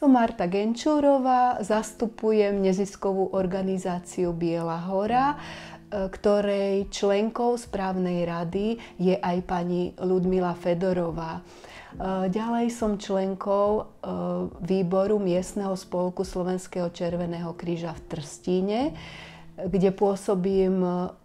Som Marta Genčúrová, zastupujem neziskovú organizáciu Biela hora, ktorej členkou správnej rady je aj pani Ľudmila Fedorová. Ďalej som členkou výboru miestneho spolku Slovenského červeného kríža v Trstíne, kde pôsobím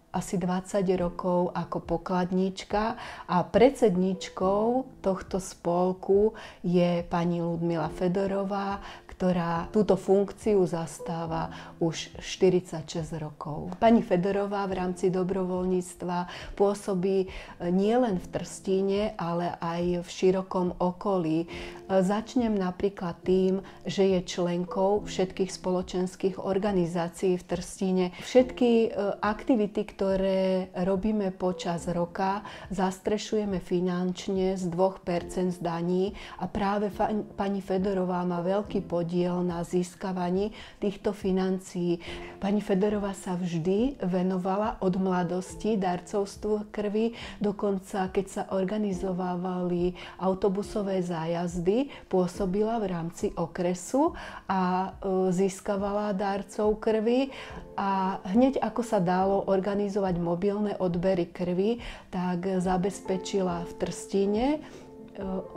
asi 20 rokov ako pokladníčka a predsedníčkou tohto spolku je pani Ľudmila Fedorová, ktorá túto funkciu zastáva už 46 rokov. Pani Fedorová v rámci dobrovoľníctva pôsobí nielen v Trstíne, ale aj v širokom okolí. Začnem napríklad tým, že je členkou všetkých spoločenských organizácií v Trstíne. Všetky aktivity, ktoré robíme počas roka, zastrešujeme finančne z 2% z daní a práve pani Fedorová má veľký podiel na získavaní týchto financií. Pani Fedorová sa vždy venovala od mladosti darcovstvu krvi, dokonca keď sa organizovávali autobusové zájazdy, pôsobila v rámci okresu a získavala darcov krvi. A hneď ako sa dalo organizovať mobilné odbery krvi, tak zabezpečila v Trstíne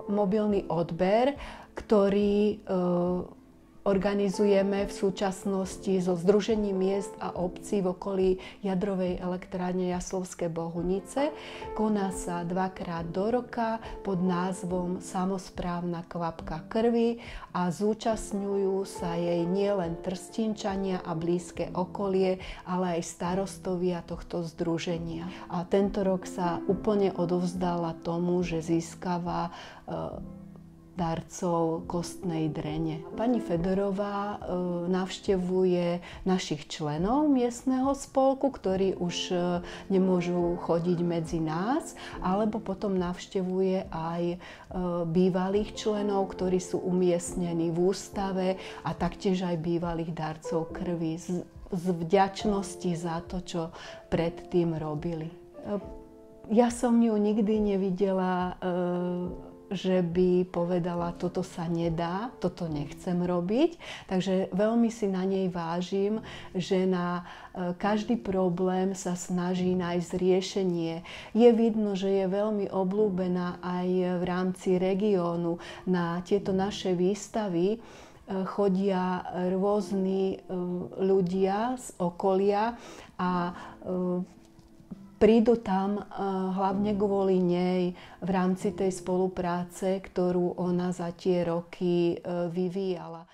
mobilný odber, ktorý organizujeme v súčasnosti so Združením miest a obcí v okolí jadrovej elektrárne Jaslovské Bohunice. Koná sa 2-krát do roka pod názvom Samosprávna kvapka krvi a zúčastňujú sa jej nielen Trstínčania a blízke okolie, ale aj starostovia tohto združenia. A tento rok sa úplne odovzdala tomu, že získava darcov kostnej drene. Pani Fedorová navštevuje našich členov miestneho spolku, ktorí už nemôžu chodiť medzi nás, alebo potom navštevuje aj bývalých členov, ktorí sú umiestnení v ústave a taktiež aj bývalých darcov krvi z vďačnosti za to, čo predtým robili. Ja som ju nikdy nevidela, že by povedala, toto sa nedá, toto nechcem robiť. Takže veľmi si na nej vážim, že na každý problém sa snaží nájsť riešenie. Je vidno, že je veľmi obľúbená aj v rámci regiónu. Na tieto naše výstavy chodia rôzni ľudia z okolia a prídu tam hlavne kvôli nej v rámci tej spolupráce, ktorú ona za tie roky vyvíjala.